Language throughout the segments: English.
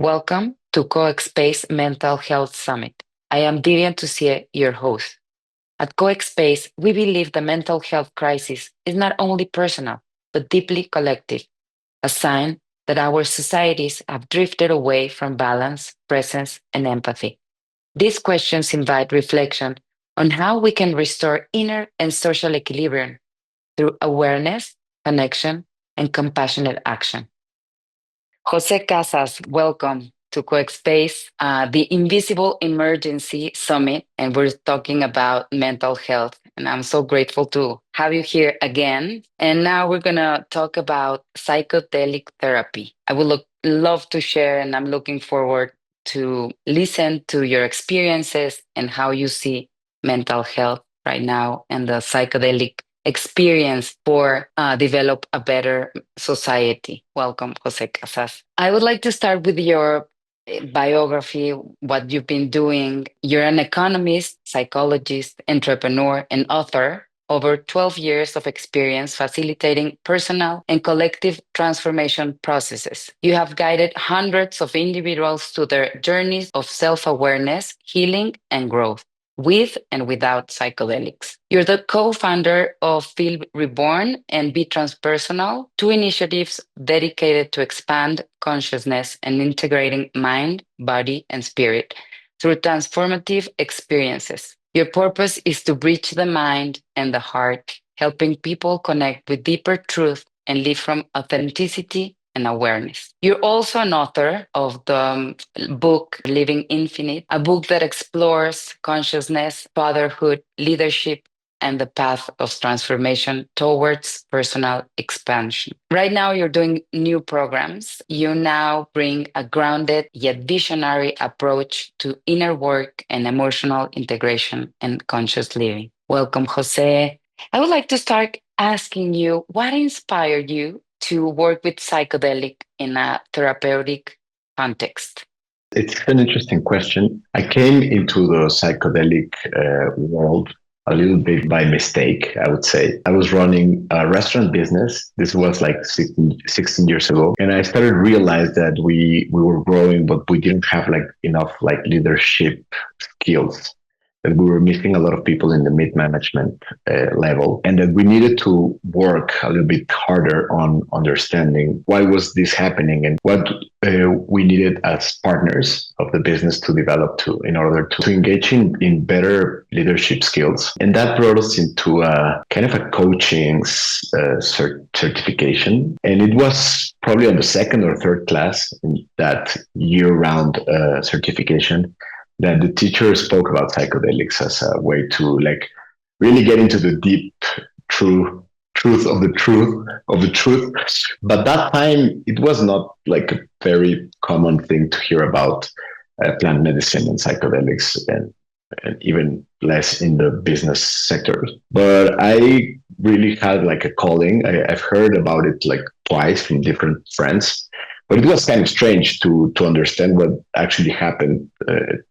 Welcome to Coexpace Mental Health Summit. I am Vivian Tussier, your host. At Coexpace, we believe the mental health crisis is not only personal, but deeply collective, a sign that our societies have drifted away from balance, presence, and empathy. These questions invite reflection on how we can restore inner and social equilibrium through awareness, connection, and compassionate action. José Casas, welcome to Coexpace, the Invisible Emergency Summit, and we're talking about mental health. And I'm so grateful to have you here again. And now we're gonna talk about psychedelic therapy. Love to share, and I'm looking forward to listen to your experiences and how you see mental health right now and the psychedelic experience for develop a better society. Welcome, Jose Casas. I would like to start with your biography, what you've been doing. You're an economist, psychologist, entrepreneur, and author. Over 12 years of experience facilitating personal and collective transformation processes. You have guided hundreds of individuals to their journeys of self awareness, healing, and growth with and without psychedelics. You're the co-founder of Feel Reborn and Be Transpersonal, two initiatives dedicated to expand consciousness and integrating mind, body, and spirit through transformative experiences. Your purpose is to bridge the mind and the heart, helping people connect with deeper truth and live from authenticity and awareness. You're also an author of the book Living Infinite, a book that explores consciousness, fatherhood, leadership, and the path of transformation towards personal expansion. Right now, you're doing new programs. You now bring a grounded yet visionary approach to inner work and emotional integration and conscious living. Welcome, Jose. I would like to start asking you what inspired you to work with psychedelic in a therapeutic context? It's an interesting question. I came into the psychedelic world a little bit by mistake, I would say. I was running a restaurant business. This was like 16 years ago. And I started to realize that we were growing, but we didn't have like enough like leadership skills, that we were missing a lot of people in the mid management level, and that we needed to work a little bit harder on understanding why was this happening and what we needed as partners of the business to develop to in order to engage in better leadership skills. And that brought us into a kind of a coaching certification. And it was probably on the second or third class in that year-round certification that the teacher spoke about psychedelics as a way to like really get into the deep truth of the truth. But that time it was not like a very common thing to hear about plant medicine and psychedelics, and even less in the business sector. But I really had like a calling. I've heard about it like twice from different friends, but it was kind of strange to understand what actually happened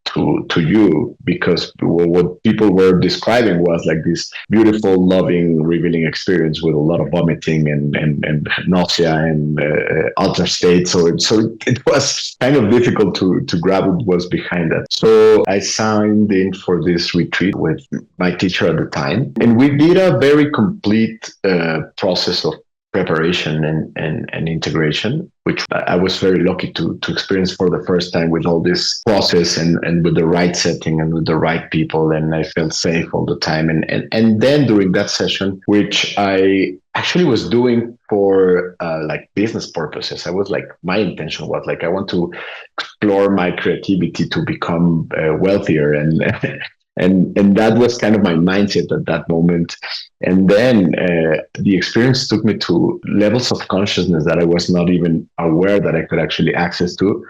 to you, because what people were describing was like this beautiful, loving, revealing experience with a lot of vomiting and nausea and altered state. So it was kind of difficult to grab what was behind that. So I signed in for this retreat with my teacher at the time, and we did a very complete process of preparation and integration, which I was very lucky to experience for the first time, with all this process and with the right setting and with the right people. And I felt safe all the time. And then during that session, which I actually was doing for like business purposes, I was like, my intention was like, I want to explore my creativity to become wealthier, and that was kind of my mindset at that moment. And then the experience took me to levels of consciousness that I was not even aware that I could actually access to.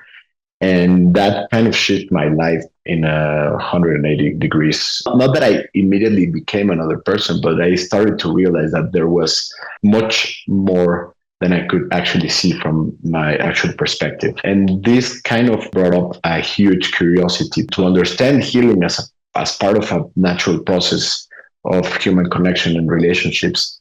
And that kind of shifted my life in 180 degrees. Not that I immediately became another person, but I started to realize that there was much more than I could actually see from my actual perspective. And this kind of brought up a huge curiosity to understand healing as part of a natural process of human connection and relationships.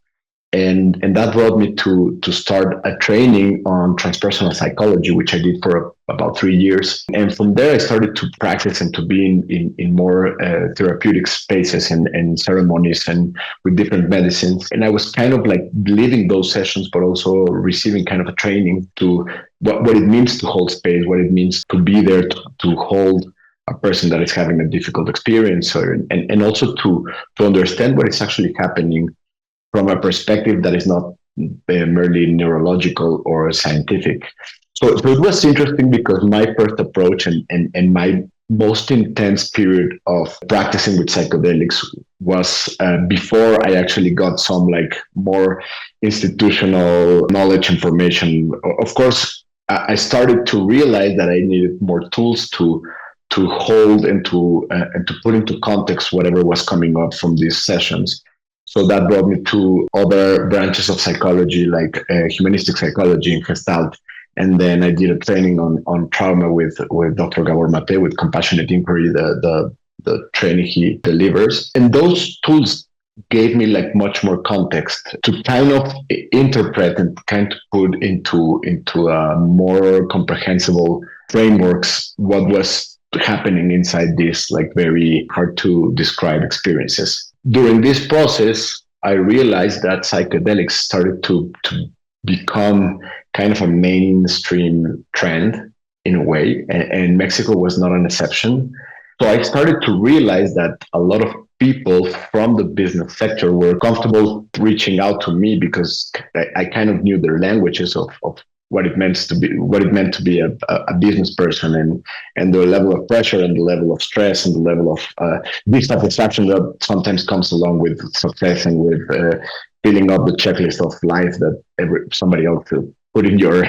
And that brought me to start a training on transpersonal psychology, which I did for about 3 years. And from there, I started to practice and to be in more therapeutic spaces and ceremonies and with different medicines. And I was kind of like living those sessions, but also receiving kind of a training to what it means to hold space, what it means to be there to hold a person that is having a difficult experience, and also to understand what is actually happening from a perspective that is not merely neurological or scientific. So it was interesting because my first approach and my most intense period of practicing with psychedelics was before I actually got some like more institutional knowledge information. Of course, I started to realize that I needed more tools to hold and to put into context whatever was coming up from these sessions. So that brought me to other branches of psychology, like humanistic psychology and Gestalt. And then I did a training on trauma with Dr. Gabor Mate, with compassionate inquiry, the training he delivers. And those tools gave me like much more context to kind of interpret and kind of put into a more comprehensible frameworks what was happening inside these like very hard to describe experiences. During this process, I realized that psychedelics started to become kind of a mainstream trend in a way, and Mexico was not an exception. So I started to realize that a lot of people from the business sector were comfortable reaching out to me because I kind of knew their languages of what it meant to be a business person, and the level of pressure and the level of stress and the level of dissatisfaction that sometimes comes along with success and with filling up the checklist of life that somebody else will put in your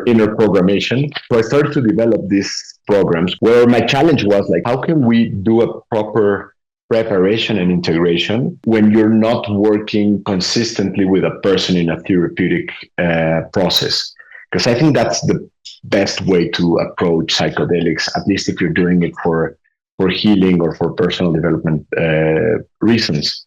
inner programmation. So I started to develop these programs where my challenge was like, how can we do a proper preparation and integration when you're not working consistently with a person in a therapeutic process? Because I think that's the best way to approach psychedelics, at least if you're doing it for healing or for personal development reasons.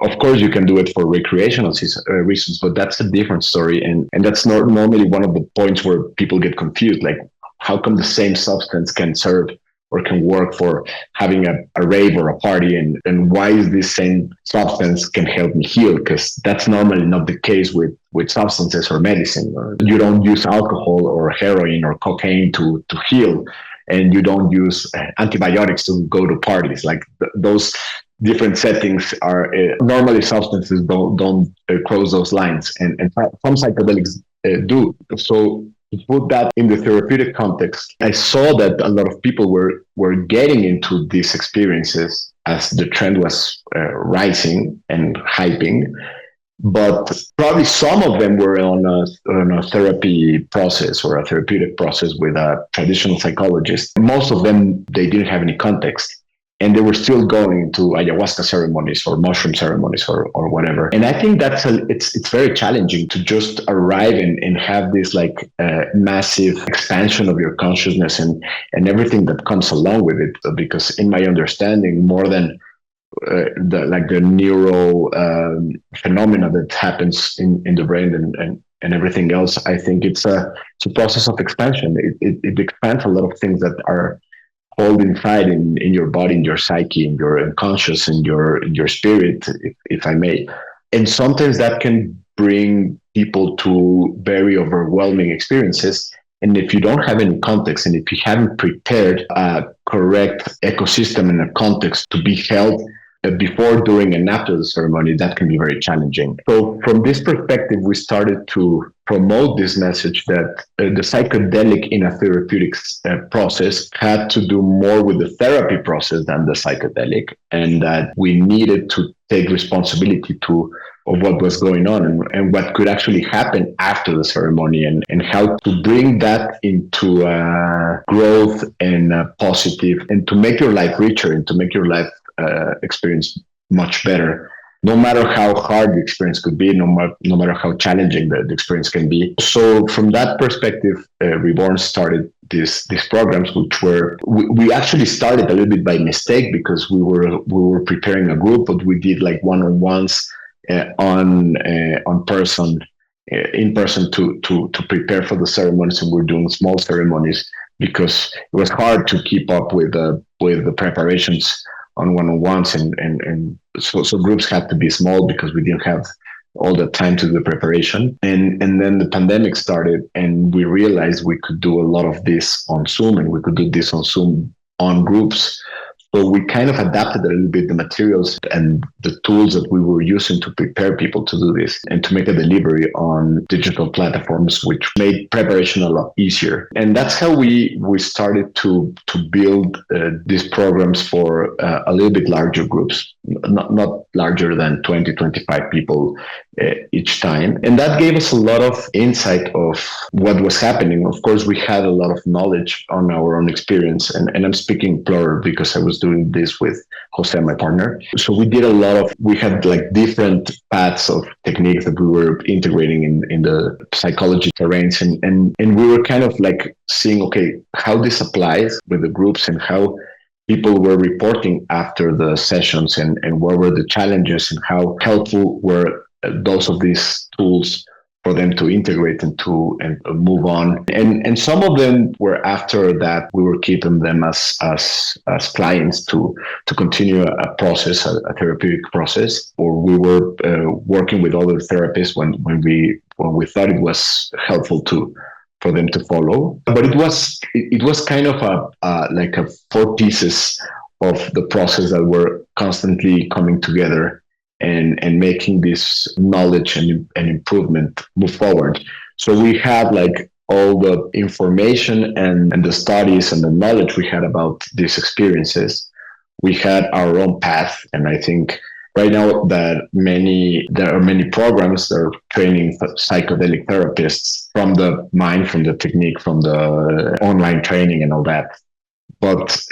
Of course, you can do it for recreational reasons, but that's a different story. And that's not normally one of the points where people get confused. Like, how come the same substance can serve or can work for having a rave or a party? And why is this same substance can help me heal? Because that's normally not the case with substances or medicine. You don't use alcohol or heroin or cocaine to heal. And you don't use antibiotics to go to parties. Like those different settings are normally substances don't cross those lines, and some psychedelics do. So to put that in the therapeutic context, I saw that a lot of people were getting into these experiences as the trend was rising and hyping. But probably some of them were on a therapy process or a therapeutic process with a traditional psychologist. Most of them, they didn't have any context. And they were still going to ayahuasca ceremonies or mushroom ceremonies or whatever. And I think it's very challenging to just arrive and have this like massive expansion of your consciousness and everything that comes along with it. Because in my understanding, more than the neural phenomena that happens in the brain and everything else, I think it's a process of expansion. It expands a lot of things that are hold inside in your body, in your psyche, in your unconscious, in your spirit, if I may. And sometimes that can bring people to very overwhelming experiences. And if you don't have any context, and if you haven't prepared a correct ecosystem and a context to be held before, during, and after the ceremony, that can be very challenging. So from this perspective, we started to promote this message that the psychedelic in a therapeutics process had to do more with the therapy process than the psychedelic, and that we needed to take responsibility of what was going on and what could actually happen after the ceremony, and how to bring that into growth and positive, and to make your life richer and to make your life experience much better, no matter how hard the experience could be, no matter how challenging the experience can be. So from that perspective, Reborn started these programs, which we actually started a little bit by mistake because we were preparing a group, but we did like one-on-ones on person, in person to prepare for the ceremonies, and we're doing small ceremonies because it was hard to keep up with the preparations on one-on-ones, and so groups had to be small because we didn't have all the time to do the preparation. And then the pandemic started, and we realized we could do a lot of this on Zoom, and we could do this on Zoom on groups. So we kind of adapted a little bit the materials and the tools that we were using to prepare people to do this and to make a delivery on digital platforms, which made preparation a lot easier. And that's how we started to build these programs for a little bit larger groups, not larger than 20-25 people each time. And that gave us a lot of insight of what was happening. Of course, we had a lot of knowledge on our own experience. And I'm speaking plural because I was doing this with Jose, my partner. So we did we had like different paths of techniques that we were integrating in the psychology terrains. And we were kind of like seeing, okay, how this applies with the groups and how people were reporting after the sessions, and what were the challenges and how helpful were those of these tools for them to integrate and move on. And some of them were after that we were keeping them as clients to continue a process, a therapeutic process, or we were working with other therapists when we thought it was helpful for them to follow. But it was kind of like a four pieces of the process that were constantly coming together and making this knowledge and improvement move forward. So we had like all the information and the studies and the knowledge we had about these experiences. We had our own path, and I think right now that there are many programs that are training psychedelic therapists from the mind, from the technique, from the online training and all that. But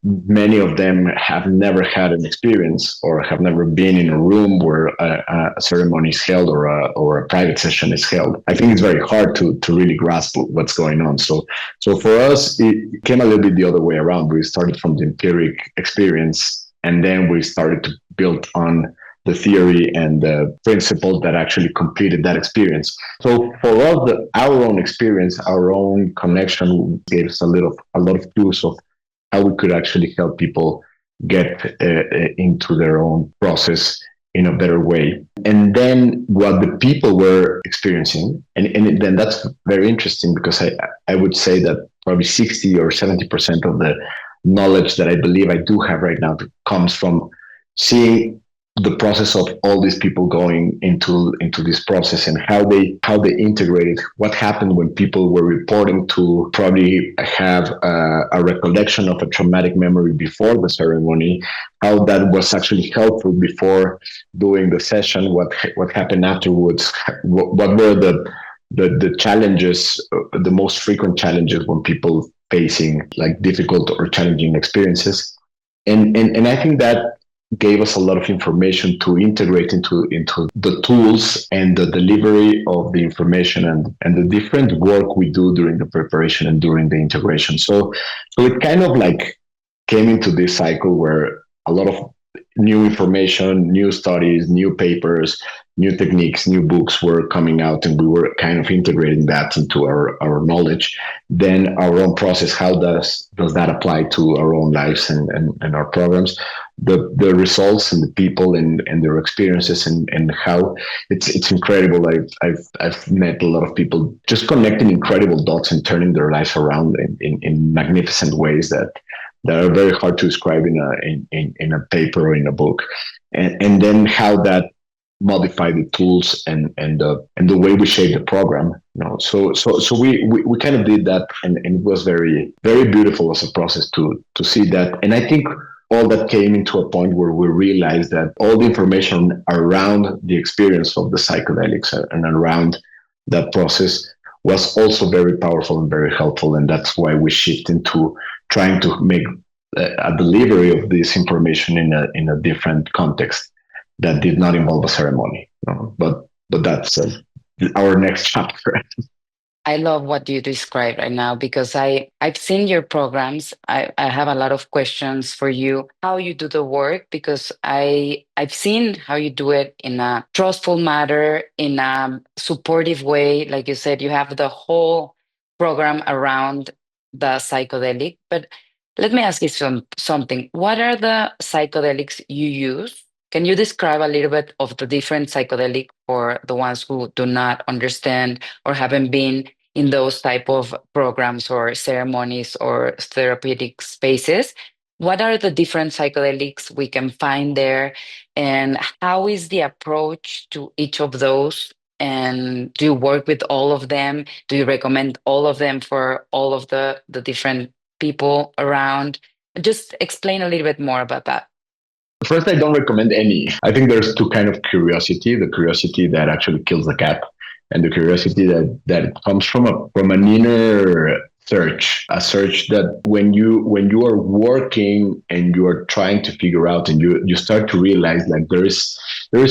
many of them have never had an experience or have never been in a room where a ceremony is held or a private session is held. I think it's very hard to really grasp what's going on. So for us, it came a little bit the other way around. We started from the empiric experience, and then we started to build on the theory and the principles that actually completed that experience. So for us, our own experience, our own connection gave us a lot of clues of how we could actually help people get into their own process in a better way. And then what the people were experiencing, and then that's very interesting because I would say that probably 60 or 70% of the knowledge that I believe I do have right now comes from seeing the process of all these people going into this process and how they integrated. What happened when people were reporting to probably have a recollection of a traumatic memory before the ceremony, how that was actually helpful before doing the session, what happened afterwards, what were the challenges, the most frequent challenges when people facing like difficult or challenging experiences. And I think that gave us a lot of information to integrate into the tools and the delivery of the information and the different work we do during the preparation and during the integration. So it kind of like came into this cycle where a lot of new information, new studies, new papers, new techniques, new books were coming out, and we were kind of integrating that into our knowledge. Then our own process, how does that apply to our own lives and our programs? The results and the people and their experiences and how it's incredible. I've met a lot of people just connecting incredible dots and turning their lives around in magnificent ways that are very hard to describe in a paper or in a book, and then how that modify the tools and the way we shape the program. So we kind of did that, and it was very, very beautiful as a process to see that. And I think all that came into a point where we realized that all the information around the experience of the psychedelics and around that process was also very powerful and very helpful. And that's why we shift into trying to make a delivery of this information in a different context that did not involve a ceremony. But that's our next chapter. I love what you described right now because I've seen your programs. I have a lot of questions for you, how you do the work, because I've seen how you do it in a trustful manner, in a supportive way. Like you said, you have the whole program around the psychedelic. But let me ask you something. What are the psychedelics you use? Can you describe a little bit of the different psychedelic for the ones who do not understand or haven't been in those type of programs or ceremonies or therapeutic spaces? What are the different psychedelics we can find there, and how is the approach to each of those? And do you work with all of them? Do you recommend all of them for all of the different people around? Just explain a little bit more about that. First, I don't recommend any. I think there's two kind of curiosity: the curiosity that actually kills the cat, and the curiosity that comes from an inner search, a search that when you are working and you are trying to figure out, and you start to realize like there is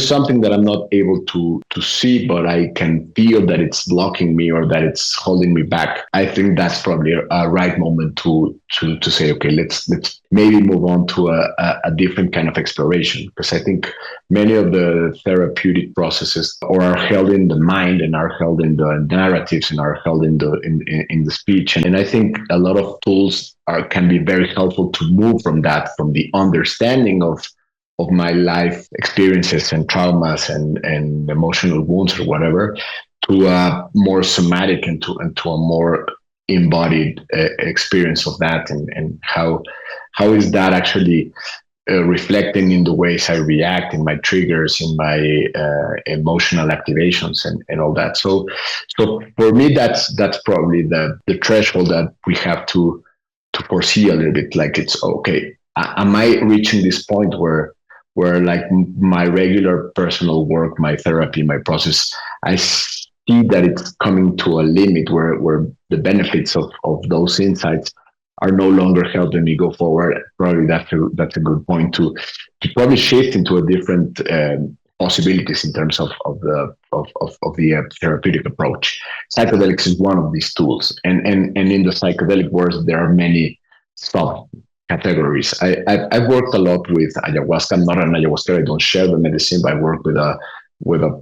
something that I'm not able to see, but I can feel that it's blocking me or that it's holding me back. I think that's probably a right moment to say, okay, let's maybe move on to a different kind of exploration, because I think many of the therapeutic processes or are held in the mind and are held in the narratives and are held in the speech, and I think a lot of tools can be very helpful to move from that, from the understanding of my life experiences and traumas and emotional wounds or whatever, to a more somatic and to a more embodied experience of that, and how is that actually reflecting in the ways I react, in my triggers, in my emotional activations, and all that. So for me, that's probably the threshold that we have to foresee a little bit. Like, it's okay. Am I reaching this point where like my regular personal work, my therapy, my process, I see that it's coming to a limit where the benefits of those insights are no longer helping me go forward. Probably that's a good point to probably shift into a different possibilities in terms of the therapeutic approach. Psychedelics is one of these tools, and in the psychedelic world there are many sub categories. I've worked a lot with ayahuasca. I'm not an ayahuasca. I don't share the medicine, but I work with a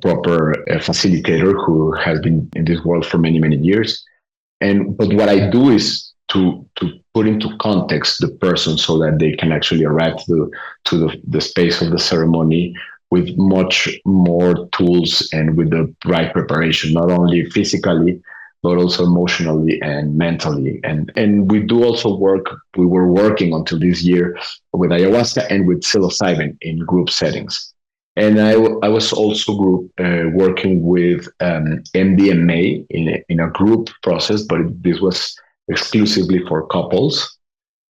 proper facilitator who has been in this world for many years. And but what I do is to put into context the person so that they can actually arrive to the space of the ceremony with much more tools and with the right preparation, not only physically but also emotionally and mentally. And we do also work. We were working until this year with ayahuasca and with psilocybin in group settings. And I was also working with MDMA in a group process, but this was exclusively for couples,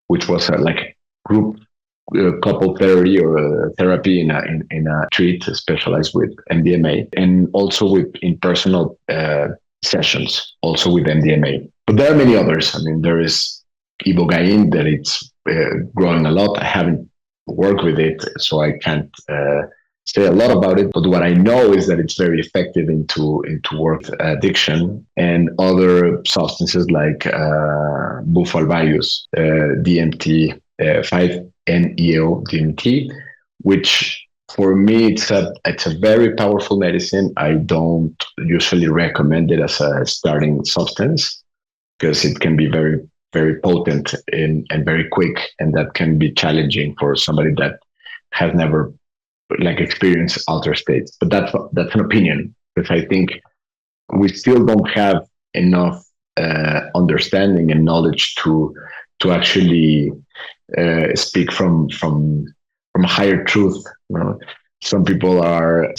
which was like group couple therapy or therapy in a treat specialized with MDMA, and also with impersonal sessions, also with MDMA. But there are many others. I mean, there is ibogaine that it's growing a lot. I haven't worked with it, so I can't say a lot about it. But what I know is that it's very effective into work addiction and other substances like bufalvarius, DMT, 5-MeO DMT, which for me it's a very powerful medicine. I don't usually recommend it as a starting substance because it can be very potent and very quick, and that can be challenging for somebody that has never like experienced outer states. But that's an opinion, because I think we still don't have enough understanding and knowledge to actually speak from a higher truth. You know, some people are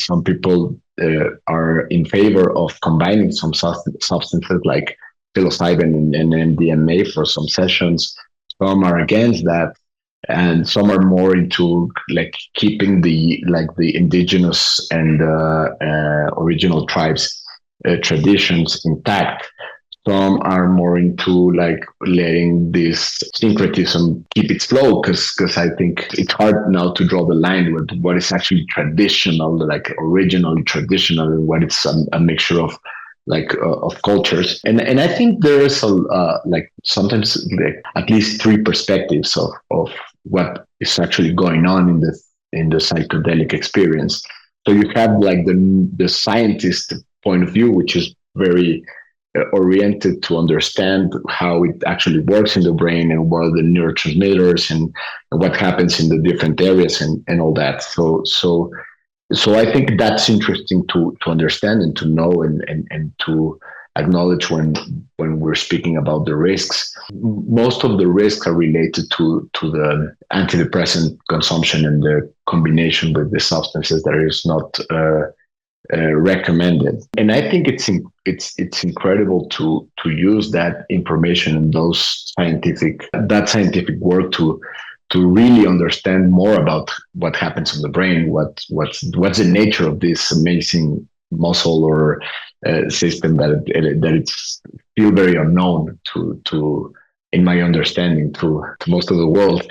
in favor of combining some substances like psilocybin and MDMA for some sessions. Some are against that, and some are more into like keeping the indigenous and original tribes traditions intact. Some are more into like letting this syncretism keep its flow, because I think it's hard now to draw the line with what is actually traditional, like originally traditional, and what it's a mixture of of cultures, and I think there is a like sometimes like at least three perspectives of what is actually going on in the psychedelic experience. So you have like the scientist point of view, which is very oriented to understand how it actually works in the brain and what are the neurotransmitters and what happens in the different areas and all that. So I think that's interesting to understand and to know and to acknowledge when we're speaking about the risks. Most of the risks are related to the antidepressant consumption and the combination with the substances that is not recommended. And I think it's incredible to use that information and that scientific work to really understand more about what happens in the brain, what's the nature of this amazing muscle or system that it's still very unknown to in my understanding to most of the world.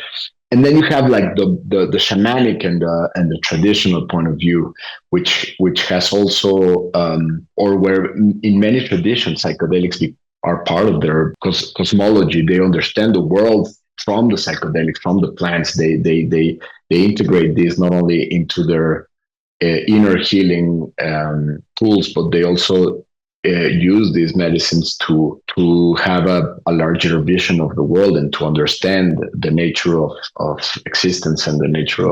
And then you have like the shamanic and the traditional point of view, which has also or where in many traditions psychedelics are part of their cosmology. They understand the world from the psychedelics, from the plants. They integrate this not only into their inner healing tools, but they also use these medicines to have a larger vision of the world and to understand the nature of existence and the nature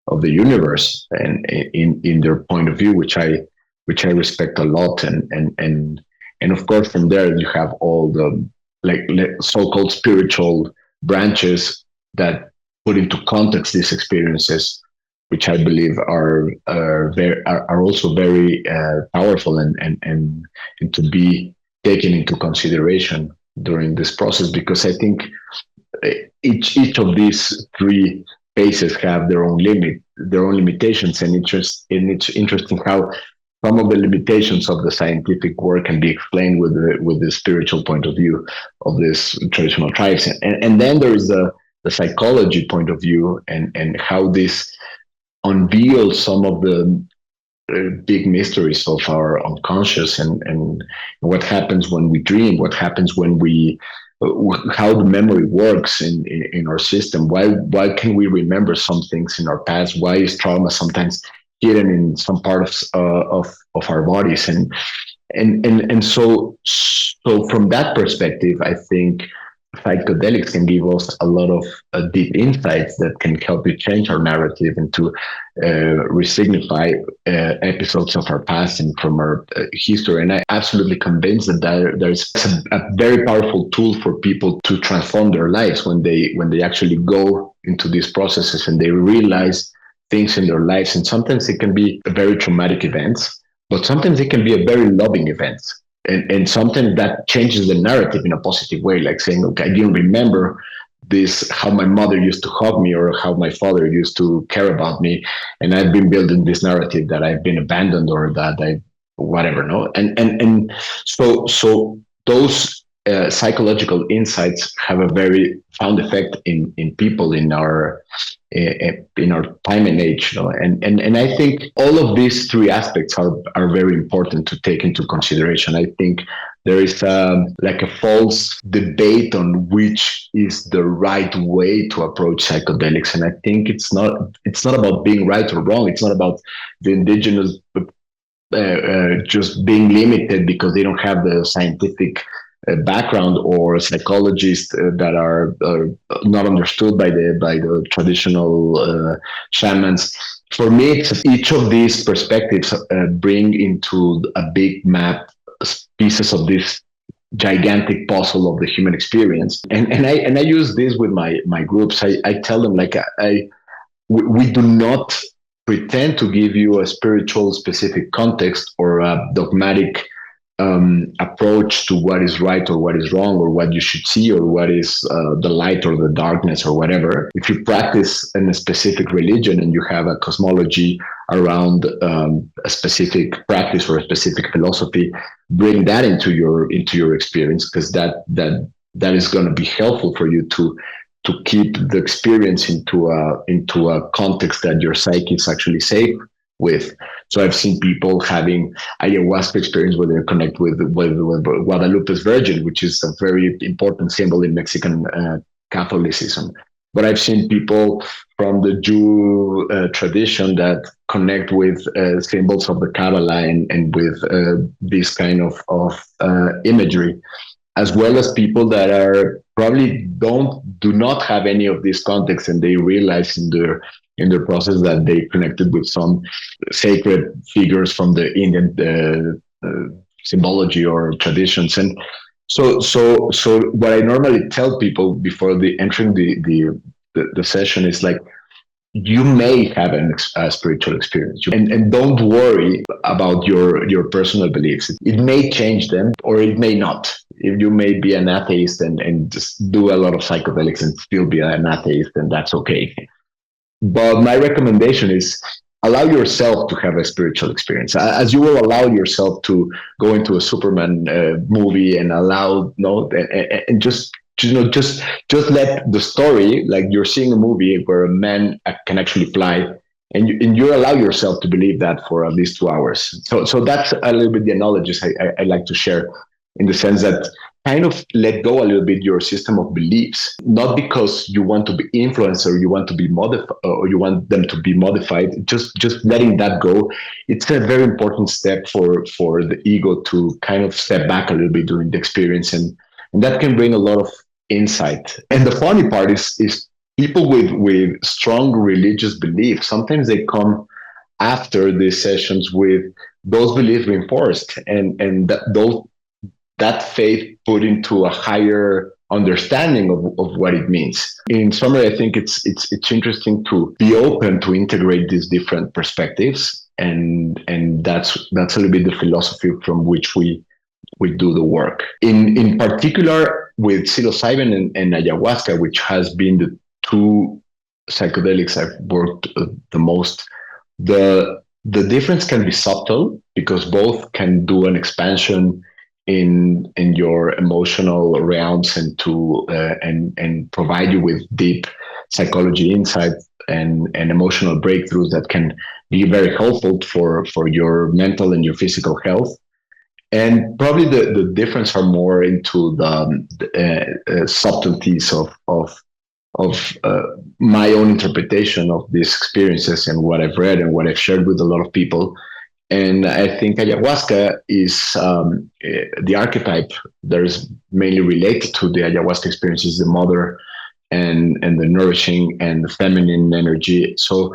of the universe, and in their point of view, which I respect a lot. And of course from there you have all the like so-called spiritual branches that put into context these experiences, which I believe are also very powerful and to be taken into consideration during this process, because I think each of these three phases have their own limitations, and it's interesting how some of the limitations of the scientific work can be explained with the spiritual point of view of these traditional tribes, and then there is the psychology point of view and how this unveils some of the big mysteries of our unconscious and what happens when we dream, what happens when we how the memory works in our system. Why can we remember some things in our past? Why is trauma sometimes hidden in some parts of our bodies? And so from that perspective, I think psychedelics can give us a lot of deep insights that can help you change our narrative and to resignify episodes of our past and from our history. And I'm absolutely convinced that there's a very powerful tool for people to transform their lives when they actually go into these processes and they realize things in their lives. And sometimes it can be very traumatic events, but sometimes it can be a very loving events. And sometimes that changes the narrative in a positive way, like saying, okay, I didn't remember this, how my mother used to hug me or how my father used to care about me. And I've been building this narrative that I've been abandoned or that I, whatever, no? And so those psychological insights have a very profound effect in people in our time and age, you know? And I think all of these three aspects are very important to take into consideration. I think there is like a false debate on which is the right way to approach psychedelics, and I think it's not about being right or wrong. It's not about the indigenous just being limited because they don't have the scientific background or psychologists that are not understood by the traditional shamans. For me, it's each of these perspectives bring into a big map pieces of this gigantic puzzle of the human experience. And I use this with my groups. I tell them like we do not pretend to give you a spiritual specific context or a dogmatic approach to what is right or what is wrong or what you should see or what is the light or the darkness or whatever. If you practice in a specific religion and you have a cosmology around a specific practice or a specific philosophy, bring that into your experience, because that is going to be helpful for you to keep the experience into a context that your psyche is actually safe with. So I've seen people having ayahuasca experience where they connect with Guadalupe's Virgin, which is a very important symbol in Mexican Catholicism. But I've seen people from the Jew tradition that connect with symbols of the Kabbalah and with this kind of imagery, as well as people that are probably do not have any of this context, and they realize in their process that they connected with some sacred figures from the Indian symbology or traditions. And so what I normally tell people before entering the session is like, you may have a spiritual experience, and don't worry about your personal beliefs. It may change them or it may not. If you may be an atheist and just do a lot of psychedelics and still be an atheist, and that's okay. But my recommendation is allow yourself to have a spiritual experience, as you will allow yourself to go into a Superman movie and allow no and just just let the story, like you're seeing a movie where a man can actually fly, and you allow yourself to believe that for at least 2 hours. So that's a little bit the analogies I like to share, in the sense that kind of let go a little bit your system of beliefs, not because you want to be influenced or you want to be modified or you want them to be modified. Just letting that go. It's a very important step for the ego to kind of step back a little bit during the experience, and that can bring a lot of insight. And the funny part is people with strong religious beliefs, sometimes they come after these sessions with those beliefs reinforced, and that faith put into a higher understanding of what it means. In summary, I think it's interesting to be open to integrate these different perspectives, and that's a little bit the philosophy from which we do the work. In particular, with psilocybin and ayahuasca, which has been the two psychedelics I've worked the most, the difference can be subtle because both can do an expansion in your emotional realms and provide you with deep psychology insights and emotional breakthroughs that can be very helpful for your mental and your physical health. And probably the difference are more into the subtleties of my own interpretation of these experiences and what I've read and what I've shared with a lot of people. And I think ayahuasca is the archetype that is mainly related to the ayahuasca experience is the mother and the nourishing and the feminine energy. So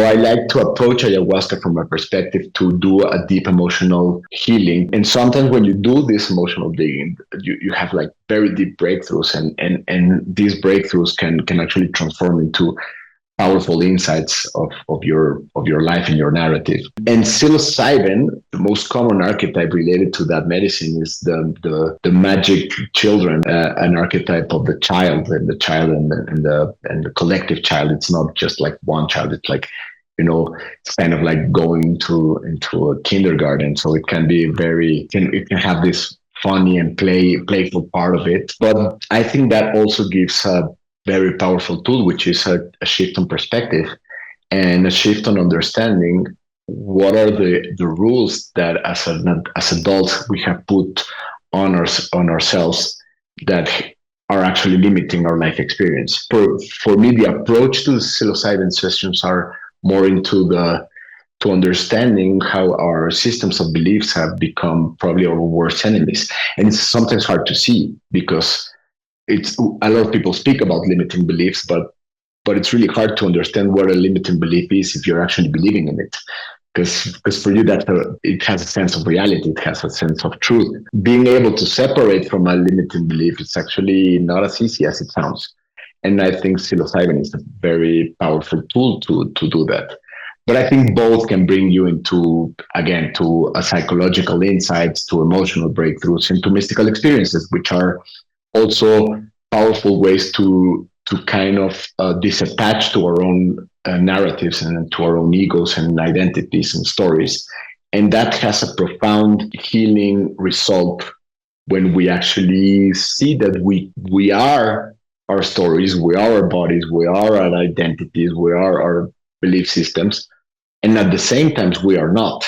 I like to approach ayahuasca from a perspective to do a deep emotional healing. And sometimes when you do this emotional digging, you have like very deep breakthroughs, and these breakthroughs can actually transform into powerful insights of your life and your narrative. And psilocybin, the most common archetype related to that medicine is the magic children, an archetype of the child and the collective child. It's not just like one child. It's like, it's kind of like going into a kindergarten. So it can be it can have this funny and playful part of it. But I think that also gives a very powerful tool, which is a shift in perspective and a shift on understanding what are the rules that as adults we have put on ourselves that are actually limiting our life experience. For me, the approach to psilocybin sessions are more into to understanding how our systems of beliefs have become probably our worst enemies. And it's sometimes hard to see because it's a lot of people speak about limiting beliefs, but it's really hard to understand what a limiting belief is if you're actually believing in it. Because for you, it has a sense of reality, it has a sense of truth. Being able to separate from a limiting belief is actually not as easy as it sounds. And I think psilocybin is a very powerful tool to do that. But I think both can bring you into, again, to a psychological insights, to emotional breakthroughs, into mystical experiences, which are also powerful ways to kind of disattach to our own narratives and to our own egos and identities and stories. And that has a profound healing result when we actually see that we are our stories, we are our bodies, we are our identities, we are our belief systems. and at the same time we are not.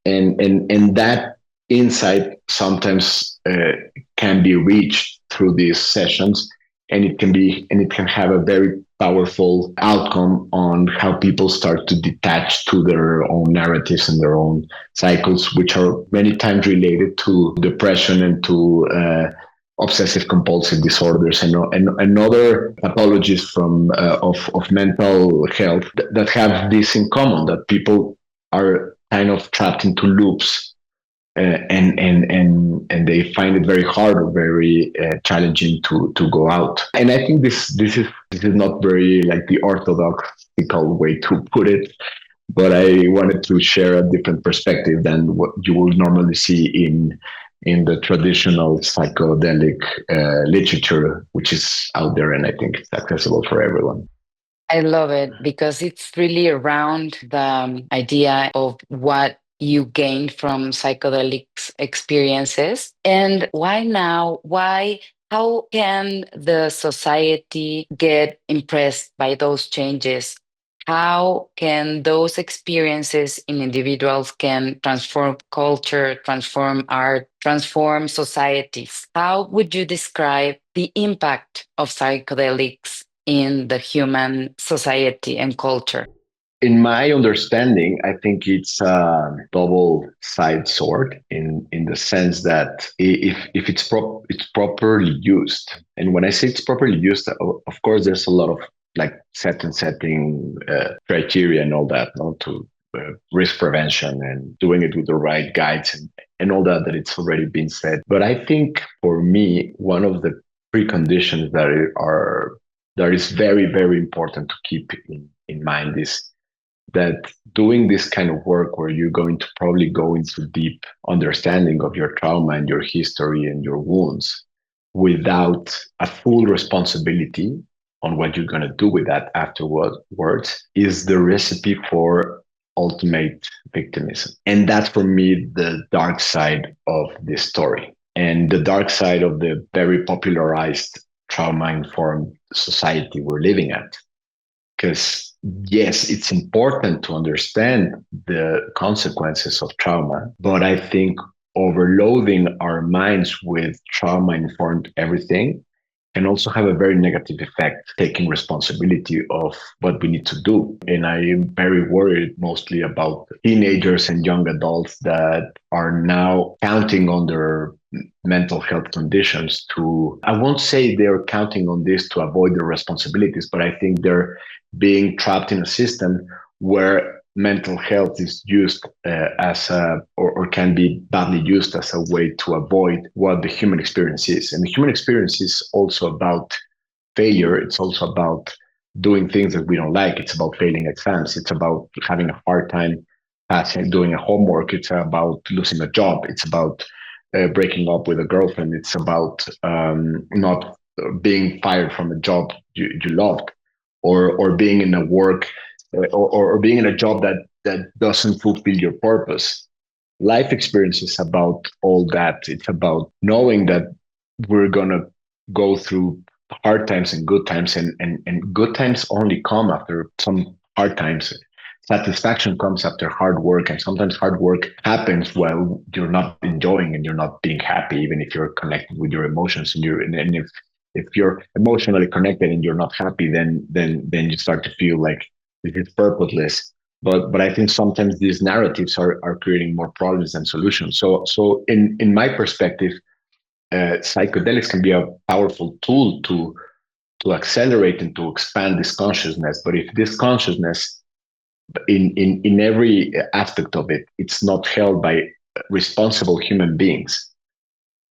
And that insight sometimes can be reached through these sessions, and it can have a very powerful outcome on how people start to detach to their own narratives and their own cycles, which are many times related to depression and to obsessive compulsive disorders and other pathologies from of mental health that have this in common, that people are kind of trapped into loops, and they find it very hard or very challenging to go out. And I think this is not very like the orthodox way to put it, but I wanted to share a different perspective than what you will normally see in the traditional psychedelic literature, which is out there, and I think it's accessible for everyone. I love it because it's really around the idea of what you gain from psychedelics experiences. And why now? Why? How can the society get impressed by those changes? How can those experiences in individuals can transform culture, transform art, transform societies? How would you describe the impact of psychedelics in the human society and culture? In my understanding, I think it's a double-sided sword in the sense that if it's properly used, and when I say it's properly used, of course, there's a lot of like setting criteria and all that, no, to risk prevention and doing it with the right guides and all that it's already been said. But I think for me, one of the preconditions that is very important to keep in mind is that doing this kind of work where you're going to probably go into deep understanding of your trauma and your history and your wounds without a full responsibility on what you're going to do with that afterwards is the recipe for ultimate victimism. And that's for me the dark side of this story and the dark side of the very popularized trauma informed society we're living at. Because yes, it's important to understand the consequences of trauma, but I think overloading our minds with trauma informed everything can also have a very negative effect, taking responsibility of what we need to do. And I am very worried mostly about teenagers and young adults that are now counting on their mental health conditions to, I won't say they're counting on this to avoid their responsibilities, but I think they're being trapped in a system where mental health is used or can be badly used as a way to avoid what the human experience is. And the human experience is also about failure. It's also about doing things that we don't like. It's about failing exams. It's about having a hard time passing, doing a homework. It's about losing a job. It's about breaking up with a girlfriend. It's about not being fired from a job you loved, or being in a work or being in a job that doesn't fulfill your purpose. Life experience is about all that. It's about knowing that we're gonna go through hard times and good times, and good times only come after some hard times. Satisfaction comes after hard work, and sometimes hard work happens while you're not enjoying and you're not being happy, even if you're connected with your emotions and if you're emotionally connected and you're not happy, then you start to feel like it is purposeless. But I think sometimes these narratives are creating more problems than solutions. So in my perspective, psychedelics can be a powerful tool to accelerate and to expand this consciousness. But if this consciousness in every aspect of it, it's not held by responsible human beings,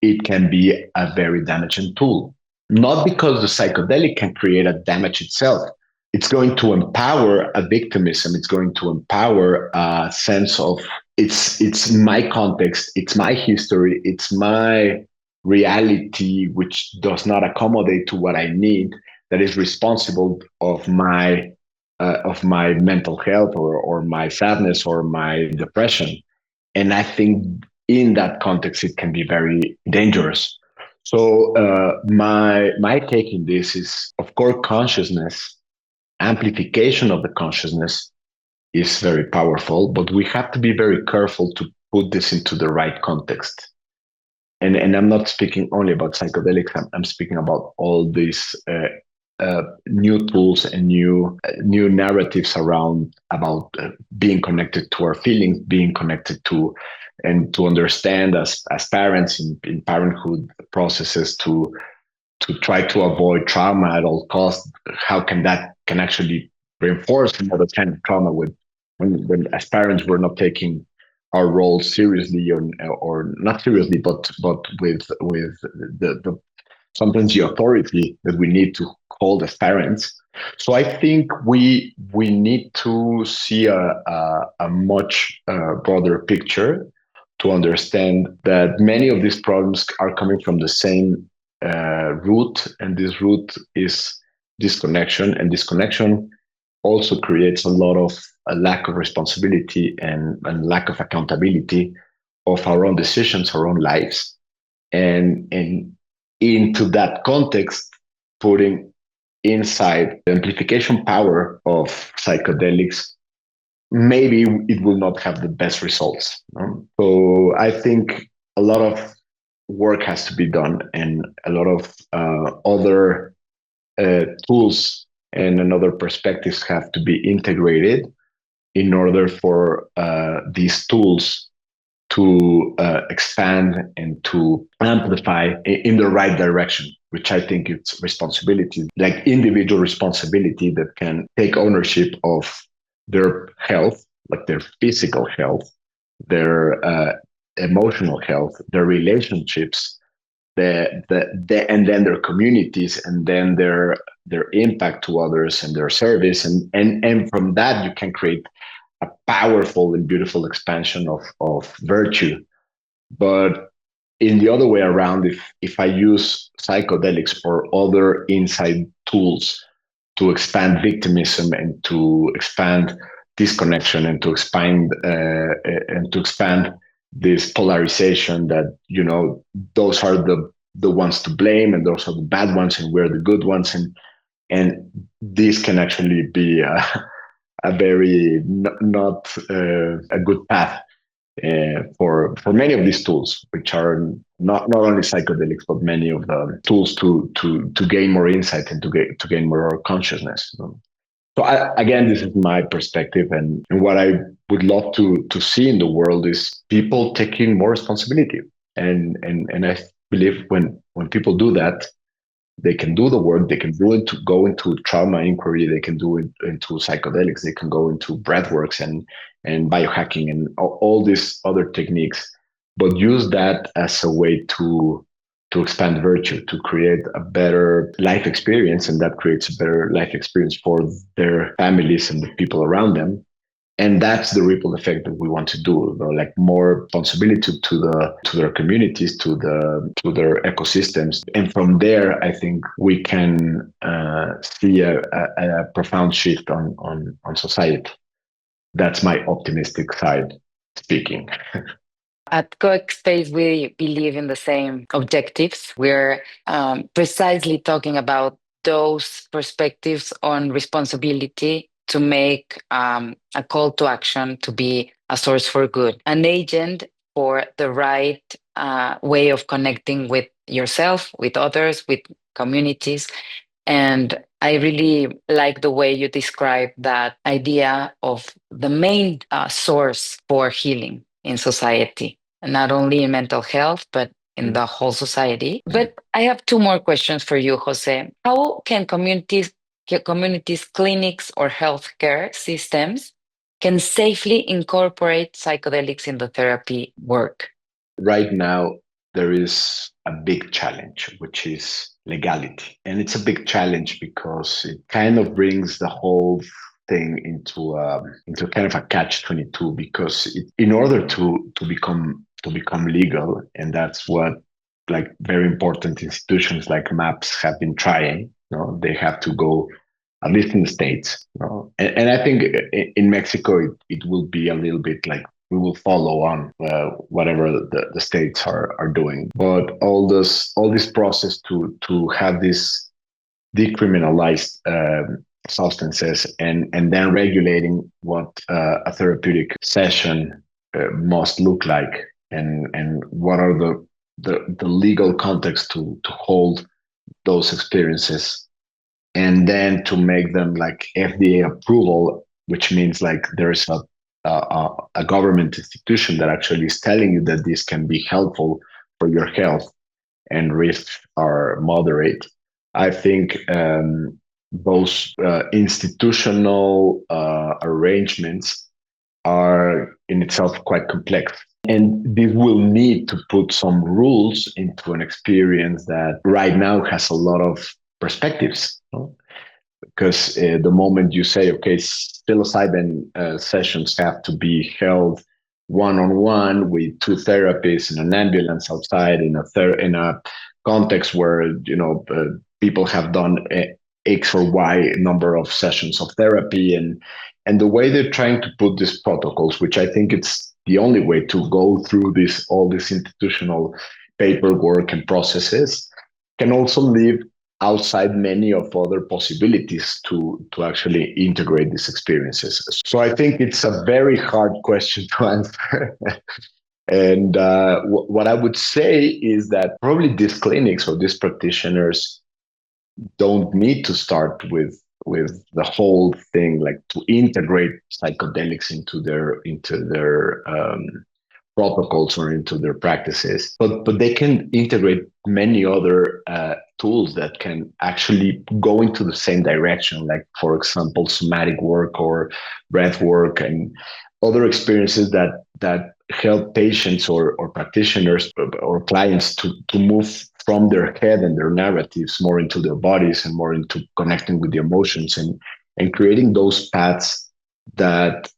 it can be a very damaging tool. Not because the psychedelic can create a damage itself. It's going to empower a victimism. It's going to empower a sense of it's my context, it's my history, it's my reality, which does not accommodate to what I need, that is responsible of my mental health or my sadness or my depression. And I think in that context, it can be very dangerous. So my take in this is, of course, consciousness, amplification of the consciousness is very powerful, but we have to be very careful to put this into the right context. And I'm not speaking only about psychedelics. I'm speaking about all these new tools and new narratives around about being connected to our feelings, being connected to, and to understand as parents in parenthood processes to try to avoid trauma at all costs. How can actually reinforce another kind of trauma with when as parents we're not taking our role seriously or not seriously, but with the sometimes the authority that we need to hold as parents. So I think we need to see a much broader picture to understand that many of these problems are coming from the same root, and this root is disconnection, and disconnection also creates a lot of a lack of responsibility and lack of accountability of our own decisions, our own lives, and into that context, putting inside the amplification power of psychedelics, maybe it will not have the best results. So I think a lot of work has to be done, and a lot of other tools and another perspectives have to be integrated in order for these tools to expand and to amplify in the right direction, which I think it's responsibility, like individual responsibility that can take ownership of their health, like their physical health, their emotional health, their relationships, and then their communities, and then their impact to others and their service, and from that you can create a powerful and beautiful expansion of virtue. But in the other way around, if I use psychedelics or other inside tools to expand victimism and to expand disconnection and to expand this polarization that those are the ones to blame and those are the bad ones and we're the good ones, and this can actually be a very not a good path for many of these tools, which are not only psychedelics, but many of the tools to gain more insight and to gain more consciousness. So again, this is my perspective, and what I would love to see in the world is people taking more responsibility, and I believe when people do that, they can do the work, they can go into trauma inquiry, they can do it into psychedelics, they can go into breathworks and biohacking and all these other techniques, but use that as a way to expand virtue, to create a better life experience, and that creates a better life experience for their families and the people around them. And that's the ripple effect that we want to do, like more responsibility to their communities, to their ecosystems, and from there I think we can see a profound shift on society. That's my optimistic side speaking. At Coexpace, we believe in the same objectives. We're precisely talking about those perspectives on responsibility to make a call to action to be a source for good, an agent for the right way of connecting with yourself, with others, with communities. And I really like the way you describe that idea of the main source for healing in society, and not only in mental health, but in the whole society. But I have two more questions for you, Jose. How can communities, clinics, or healthcare systems can safely incorporate psychedelics in the therapy work? Right now, there is a big challenge, which is legality. And it's a big challenge because it kind of brings the whole thing into kind of a catch-22, because in order to become legal, and that's what like very important institutions like MAPS have been trying, they have to go at least in the States. And I think in Mexico, it will be a little bit like we will follow on whatever the states are doing. But all this process to have this decriminalized substances, and then regulating what a therapeutic session must look like, and what are the legal context to hold those experiences, and then to make them like FDA approval, which means like there's a government institution that actually is telling you that this can be helpful for your health and risks are moderate. I think those institutional arrangements are in itself quite complex. And this will need to put some rules into an experience that right now has a lot of perspectives. No? Because the moment you say, okay, psilocybin sessions have to be held one-on-one with two therapists in an ambulance outside in a context where people have done X or Y number of sessions of therapy, and the way they're trying to put these protocols, which I think it's the only way to go through all this institutional paperwork and processes, can also leave outside many of other possibilities to actually integrate these experiences. So I think it's a very hard question to answer. And what I would say is that probably these clinics or these practitioners don't need to start with the whole thing, like to integrate psychedelics into their protocols or into their practices, but they can integrate many other tools that can actually go into the same direction, like for example somatic work or breath work and other experiences that help patients or practitioners or clients to move from their head and their narratives more into their bodies and more into connecting with the emotions and creating those paths that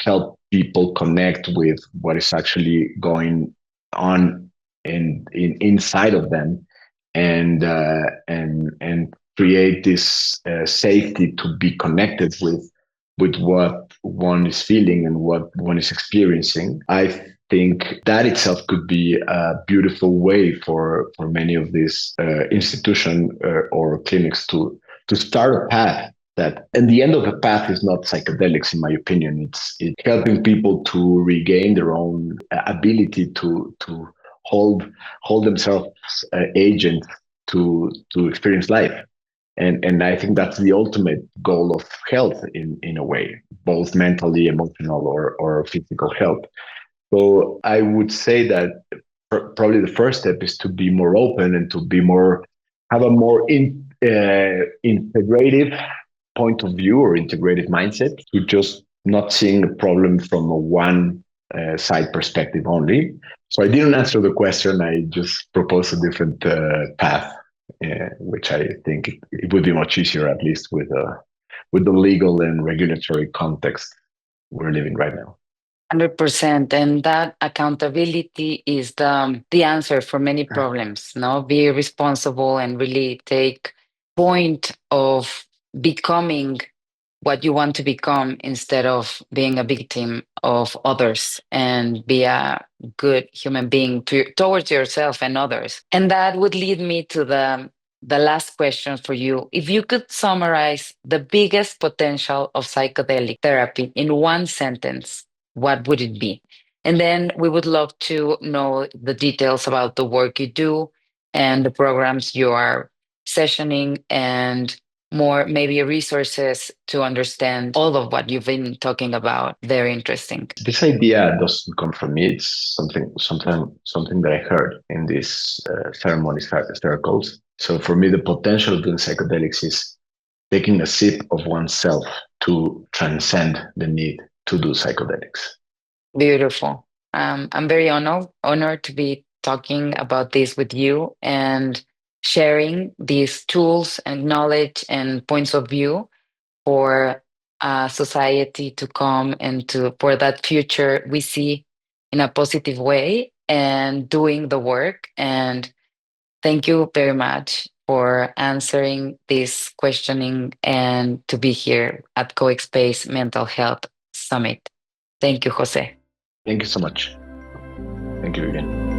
help people connect with what is actually going on inside of them, and create this safety to be connected with what one is feeling and what one is experiencing. I think that itself could be a beautiful way for many of these institutions or clinics to start a path that, and the end of the path is not psychedelics, in my opinion. It's helping people to regain their own ability to hold themselves agent to experience life. And I think that's the ultimate goal of health in a way, both mentally, emotional, or physical health. So I would say that probably the first step is to be more open and to be more, have a more integrative point of view or integrative mindset, to just not seeing a problem from a one side perspective only. So I didn't answer the question. I just proposed a different path, which I think it would be much easier, at least with the legal and regulatory context we're living right now. 100%. And that accountability is the answer for many problems. No, be responsible and really take point of becoming what you want to become instead of being a victim of others, and be a good human being towards yourself and others. And that would lead me to the last question for you. If you could summarize the biggest potential of psychedelic therapy in one sentence, what would it be? And then we would love to know the details about the work you do and the programs you are sessioning, and more maybe resources to understand all of what you've been talking about. Very interesting. This idea doesn't come from me. It's something that I heard in these ceremonies, circles. So for me, the potential of doing psychedelics is taking a sip of oneself to transcend the need to do psychedelics. Beautiful. I'm very honored to be talking about this with you and sharing these tools and knowledge and points of view for society to come, and to for that future we see in a positive way, and doing the work. And thank you very much for answering this questioning and to be here at Coexpace Mental Health Summit. Thank you, Jose. Thank you so much. Thank you again.